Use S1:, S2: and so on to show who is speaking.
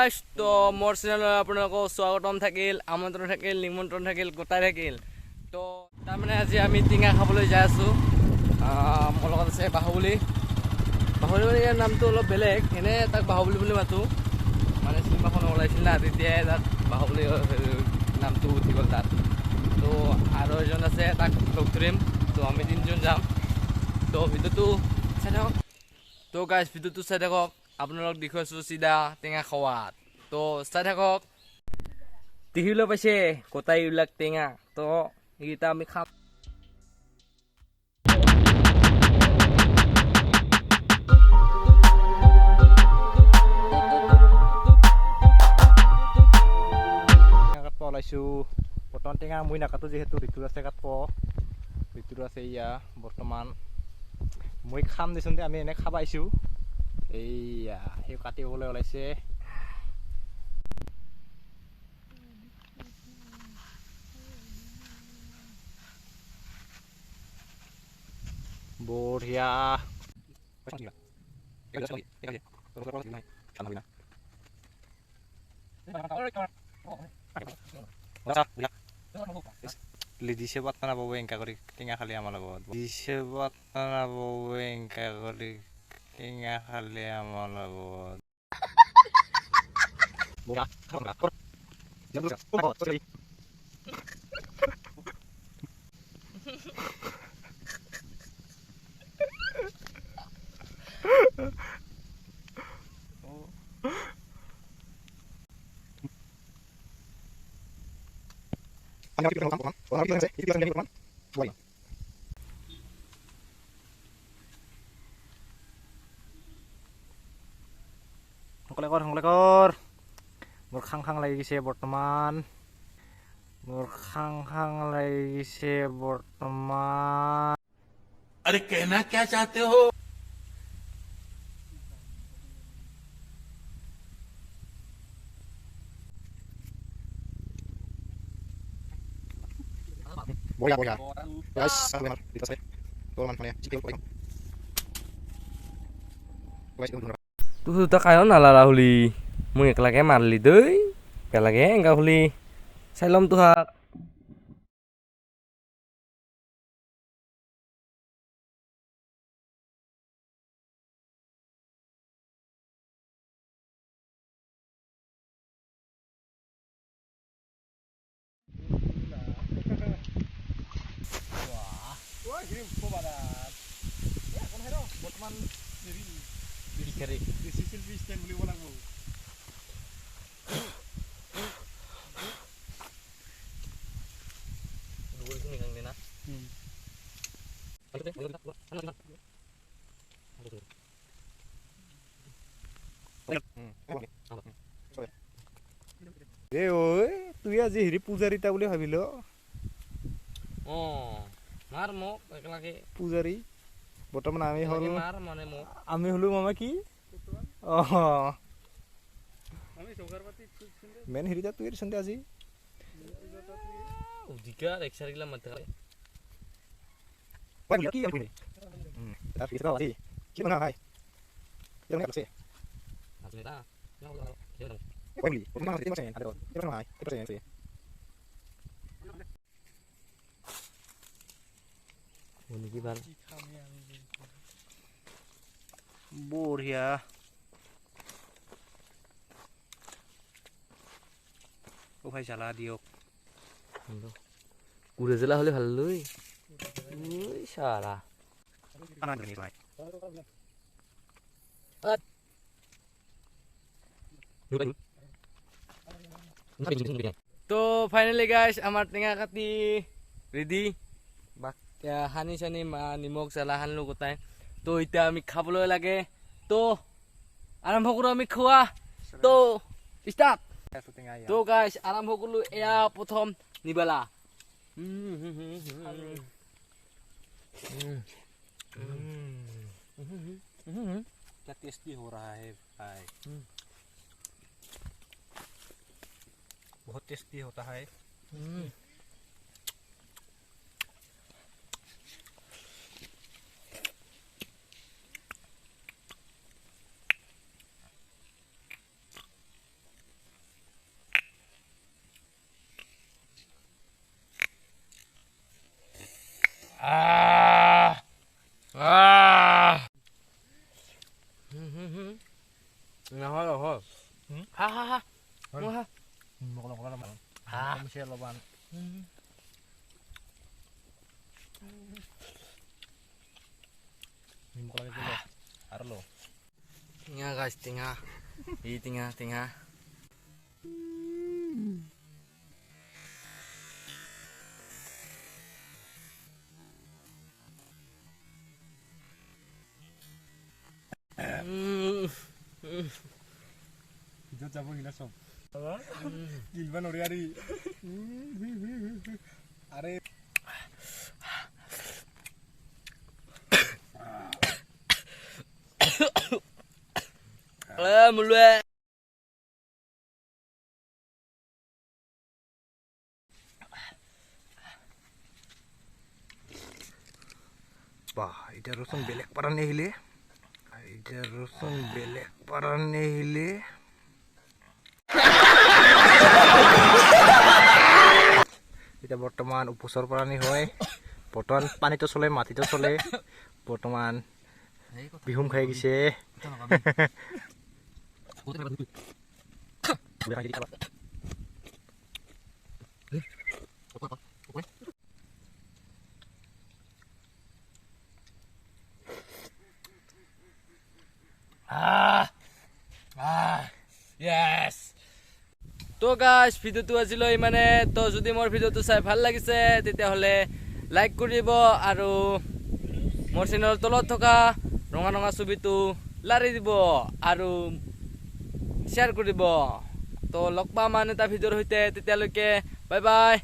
S1: গাইছ তো মোৰ চেনেলত আপোনালোকক স্বাগতম থাকিল, আমন্ত্ৰণ থাকিল, নিমন্ত্ৰণ থাকিল, গোটাই থাকিল। তো তাৰমানে আজি আমি টেঙা খাবলৈ যাই আছোঁ। মোৰ লগত আছে বাহুবলী। বাহুবলী ইয়াৰ নামটো অলপ বেলেগ, এনেই তাক বাহুবলী বুলি মাতোঁ। মানে চিনেমাখন ওলাইছিল না, তেতিয়াই তাত বাহুবলী নামটো উঠি গ'ল তাত। তো আৰু এজন আছে, তাক লগ ধৰিম। তো আমি তিনিজন যাম। তো ভিডিঅ'টো চাই থাকক। তো গাইছ ভিডিঅ'টো চাই থাকক। আপোনালোক দেখুৱাইছোঁ চিধা টেঙা খোৱাত। তো চাই থাকক। দেখিবলৈ পাইছে গোটাইবিলাক টেঙা। তো এইকেইটা আমি খাম।
S2: ওলাইছোঁ বৰ্তমান টেঙা মই নাকাটো, যিহেতু ঋতুৰ আছে কাটব। ঋতুৰ আছে ইয়া বৰ্তমান মই খাম দেচোন। আমি এনে খাব আহিছোঁ। এইয়া সেই কাটিবলৈ ওলাইছে। বঢ়িয়া দিছে বাত নাপাব এংকা কৰি টেঙা খালি আমাৰ লগত। দিছে বাত নাপাব এংকা কৰি টেঙা খালি আমাৰ লগত। সংলেকৰ মোৰ খাং খাং লাগি গৈছে বৰ্তমান। মোৰ খাং খাং লাগি গৈছে বৰ্তমান।
S3: अरे कहना क्या चाहते हो?
S2: Bঢ়িয়া বঢ়িয়া গাইছ আছে তোৰমান মানে চিকেন কৰিম গাইছ।
S1: তুই দুটা খায়ো নালাৰা হলি, মোক একলাকে মাৰলি দেই। একেলাগে এংকা হলি চাই ল'ম তোহাক।
S2: বৰ্তমান তুই আজি হেৰি পূজাৰীটা বুলি ভাবিল।
S1: মাৰ মোক একেলাগে
S2: পূজাৰী বৰ্তমান আমি হলো
S1: মাৰ মানে মোক
S2: আমি হলো মামা কি মেন হেৰিটা তুই চন্তে আজি
S1: অধিকাৰ এক্সাৰগিলা মাতে খালে
S2: কি আমি তাৰ পিছত আজি কি বনা ভাই কেনে আছে
S1: আপনি তা
S2: Family, una más de tiempo en alrededor. ¿Qué pasa ahí? ¿Qué pasa ahí?
S1: Ini gimana?
S2: Bঢ়িয়া ও ভাই জ্বালা দিয়ক।
S1: কুড়ে জেলা হলে ভালো লই ওই সারা
S2: আনন্দ নি ভাই
S1: তো ফাইনালি গাইস আমার টেঙা কাটি রেডি হানি চানি নিমখ জ্বালা সানলো গোটাই। তো এতিয়া আমি খাবলৈ লাগে। তো আৰম্ভ কৰোঁ আমি খোৱা। তো ষ্টাৰ্ট। তো গাইস আৰম্ভ কৰিলোঁ। এয়া প্ৰথম নিবালা।
S2: क्या टेस्टी हो रहा है भाई। बहुत टेस्टी होता है। দিছে অলপমান নিমখ লাগে আৰু ল
S1: টিঙা গাছ টিঙা এই টিঙা টিঙা
S2: ভিতৰত যাব গিলা চব গিলবা নৰি আৰি আৰে
S1: মুলুৱে
S2: বাহ এটা রসুন বেলেগ পারা নেহিলে এটা রসুন বেলেগ পারা নেহিলে এটা বর্তমান উপসর প্রাণী হয় বর্তমান পানিতো চলে মাটিতো চলে বর্তমান বিহুম খাই গেছে
S1: Yes. তো গাইস ভিডিওটো আজিলৈ ইমানে তো যদি মোৰ ভিডিওটো চাই ভাল লাগিছে তেতিয়াহ'লে লাইক কৰিব আৰু মোৰ চেনেলৰ তলত থকা ৰঙা ৰঙা ছবিটো লাৰি দিব আৰু শ্বেয়াৰ কৰিব তো লগ পাম আন এটা ভিডিঅ'ৰ সৈতে তেতিয়ালৈকে বাই বাই